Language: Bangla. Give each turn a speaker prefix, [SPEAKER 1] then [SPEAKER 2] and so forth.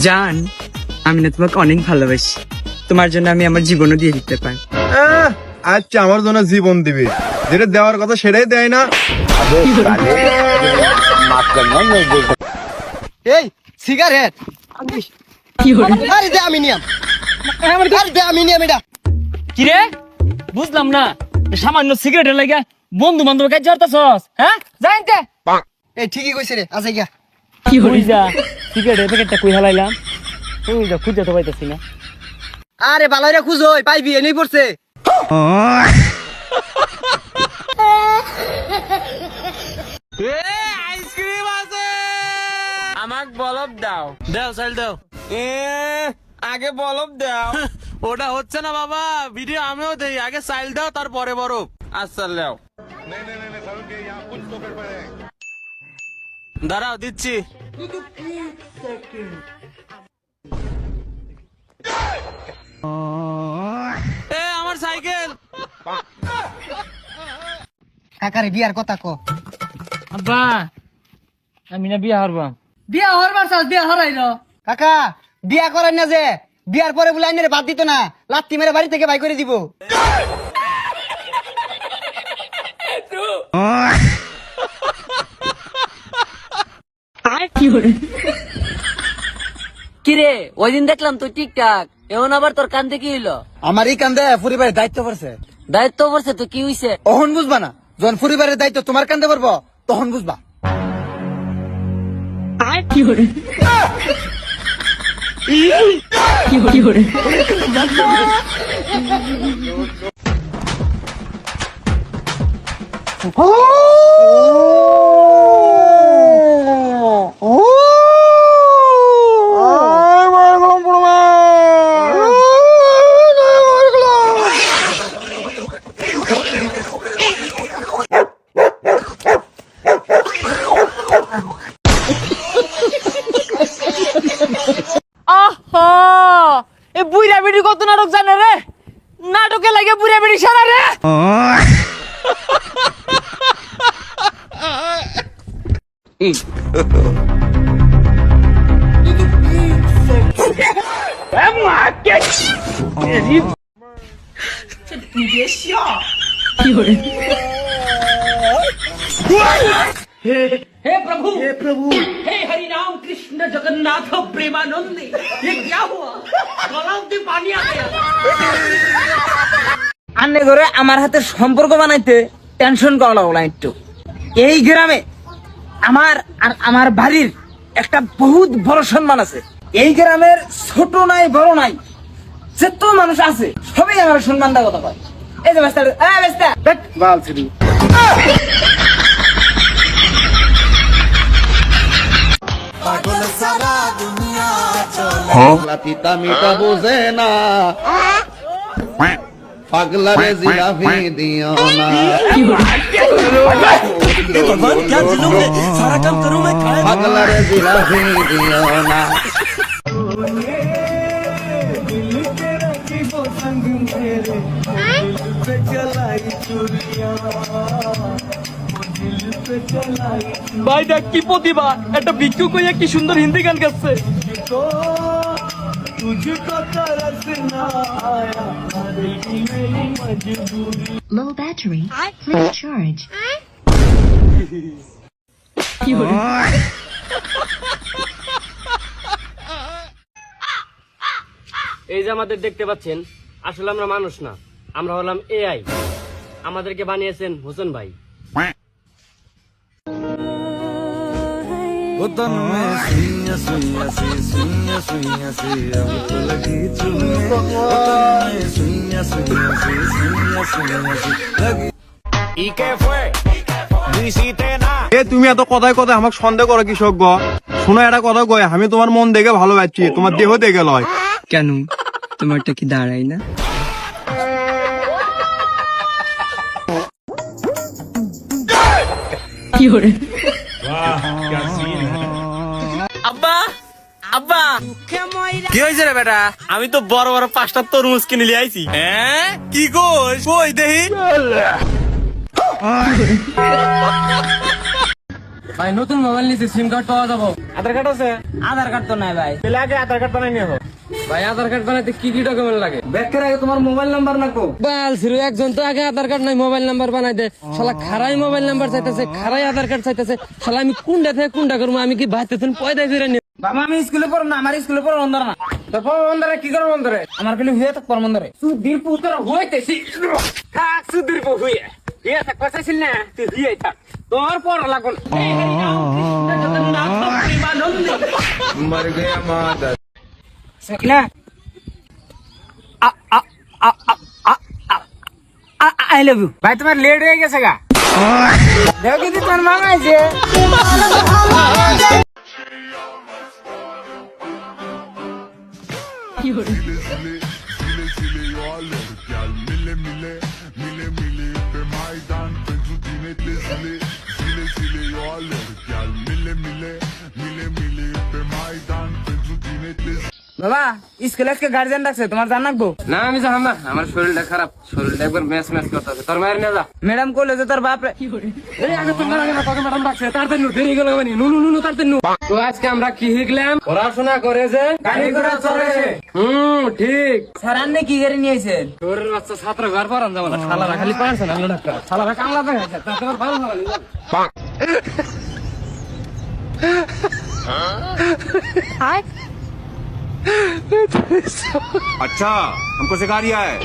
[SPEAKER 1] জান, আমি না তোমাকে অনেক ভালোবাসি। তোমার জন্য আমি আমার জীবনও দিয়ে দিতে পারি।
[SPEAKER 2] আচ্ছা, আমার জন্য জীবন দিবে, যেটা দেওয়ার কথা সেটাই দেয় না।
[SPEAKER 3] এই সিগারেট
[SPEAKER 4] কিরে বুঝলাম না, সামান্য সিগারেটের লাগে বন্ধু বান্ধব কাজ জড়তাছস? হ্যাঁ জানতে
[SPEAKER 3] এই ঠিকই কইছে রে, আচ্ছা গিয়া
[SPEAKER 4] কই যা সিগারেটের প্যাকেটটা কই হালাইলাম, কই যা খুঁজে তো পাইতাছি না।
[SPEAKER 3] আরে বালাইরা খুঁজো, পাইবি এনেই পড়ছে।
[SPEAKER 5] আইসক্রিম আছে, আমাক বলব দাও। দাও চাল দাও। আগে বলব দাও। ওটা হচ্ছে না বাবা, ভিডিও আমিও দেই। আগে চাল দাও, তারপরে বরফ। আচ্ছা লাও, দাঁড়াও দিচ্ছি। আমার সাইকেল।
[SPEAKER 3] কাকারে বিয়ার কথা ক।
[SPEAKER 4] আব্বা আমি না বিয়া হারবাম।
[SPEAKER 1] বিয়া হরবার চাস, বিয়া হরাইলো।
[SPEAKER 3] কাকা বিয়া করেন না যে, বিয়ার পরে বলে আইনের বাদ দিত না, লাত্তি মেরে বাড়ি থেকে বাই করে দিব।
[SPEAKER 1] কিরে, ওই দিন দেখলাম তো টিকটাক, এখন আবার তোর কান্দে কি হইলো?
[SPEAKER 3] আমার এই কান্দে পরিবারের দায়িত্ব পড়ছে।
[SPEAKER 1] দায়িত্ব পড়ছে তো কি হইছে?
[SPEAKER 3] তখন বুঝবা না, যখন পরিবারের দায়িত্ব তোমার কান্দে পড়বো তখন বুঝবা।
[SPEAKER 4] এ বুইরা বেটি কত নাটক জানে রে, নাটকে লাগে বুইরা বেটি সারা রে। हे प्रभु, हे प्रभु, हे हरि राम कृष्ण जगन्नाथ प्रेमानंद, ये क्या हुआ? गलाव में पानी आ गया।
[SPEAKER 1] আন্নে করে আমার হাতে সম্পর্ক বানাইতে টেনশন করা লাগলো একটু। এই গ্রামে আমার আর আমার বাড়ির একটা বহুত বড় সম্মান আছে। এই গ্রামের ছোট নাই বড় নাই যত মানুষ আছে সবাই আমার সম্মান দেওয়ার কথা কয়। এই যে বেস্তা, এই বেস্তা
[SPEAKER 3] বাল ছিড়ি।
[SPEAKER 6] পিতা মিটা বোঝে না, পাগলা রে জিলাফি দিও না, পাগলা রে জিলাফি দিও না।
[SPEAKER 4] ভাই দেখ কি প্রতিভা, একটা ভিক্ষুক হইয়া কি সুন্দর হিন্দি গান গাচ্ছে।
[SPEAKER 7] Low battery. Please charge.
[SPEAKER 4] এই যে আমাদের দেখতে পাচ্ছেন, আসলে আমরা মানুষ না, আমরা হলাম এআই। আমাদেরকে বানিয়েছেন হোসেন ভাই।
[SPEAKER 2] তুমি এত কথায় কথায় আমাকে সন্দেহ করো কৃষক গ। শোনো একটা কথা কয়, আমি তোমার মন দেখে ভালোবাসছি, তোমার দেহ দেখে লয়।
[SPEAKER 1] কেন, তোমারটা কি দাঁড়াই না?
[SPEAKER 4] আব্বা
[SPEAKER 5] আব্বা কি হয়েছে রে বেটা? আমি তো বড় বড় 5টা তরমুজ কিনে নিয়ে আইছি। হ্যাঁ কি কইস? কই দেখি।
[SPEAKER 3] ভাই নতুন মোবাইল নিছি, সিম কার্ড পাওয়া যাবো?
[SPEAKER 5] আধার কার্ড আছে?
[SPEAKER 1] আধার কার্ড তো নাই ভাই।
[SPEAKER 5] তাহলে আগে আধার কার্ড বানাই নিয়ে
[SPEAKER 3] ভাই আধার কার্ড বানাইতে কি কি ডকুমেন্ট লাগে?
[SPEAKER 1] ব্যাংকের আগে তোমার মোবাইল নাম্বার নাকো।
[SPEAKER 3] বাল ছিল একজন তো আগে আধার কার্ড নাই মোবাইল নাম্বার বানাই দে, শালা খারাই মোবাইল নাম্বার চাইতেছে, খারাই আধার কার্ড চাইতেছে, শালা আমি কোনটা থেকে কোনটা করবো? আমি কি ভাইতেছেন পয়দা ফিরে নি?
[SPEAKER 1] বাবা আমি স্কুলে পড়ো না, আমার স্কুলে পড়ো অন্ধর না।
[SPEAKER 3] তারপর বন্ধরে কি করবো বন্ধরে?
[SPEAKER 1] আমার খালি হয়ে থাক পরমন্দরে।
[SPEAKER 3] সুধীর পুত্র হইতেছি, থাক সুধীর পু হইয়ে হইয়ে থাক, পাইছিল না তুই হইয়ে থাক, তোর পর লাগল।
[SPEAKER 4] हे Hari Ram Krishna Jagannath Premanand
[SPEAKER 1] Sakina I love you.
[SPEAKER 3] ভাই তোমার লেট হয়ে গেছে গা।
[SPEAKER 1] দেখো কিন্তু তোর মামা আছে। বাবা স্কুলে আজকে গার্জিয়ান ডাকছে, তোমার জান রাখবো?
[SPEAKER 3] না আমি যাহাম না, আমার শরীরটা খারাপ, শরীরটা একবার ম্যাচ ম্যাচ করতেছে, তোর মায়ের নিয়ে যা।
[SPEAKER 1] ম্যাডাম কইলো যে তোর বাপ
[SPEAKER 3] এই আগে তোমার আগে না, তোকে ম্যাডাম ডাকছে, তাড়াতাড়ি নু, দেরি গেল মানে, নু নু নু নু, তাড়াতাড়ি নু। তো আজকে আমরা কি শিখলাম? পড়াশোনা করে যে
[SPEAKER 1] গাড়ি ঘোড়া চলে।
[SPEAKER 3] ঠিক।
[SPEAKER 1] স্যার আন্নে কি গাড়ি নিয়েছেন?
[SPEAKER 3] তোর বাচ্চা ছাত্র ঘর পড়ান যাবো না, শালারা খালি পারছে না ডাক্তার, শালারা কামলা দেখাচ্ছে, তারপর ভালো ভালো।
[SPEAKER 2] अच्छा हमको सिखा रिया है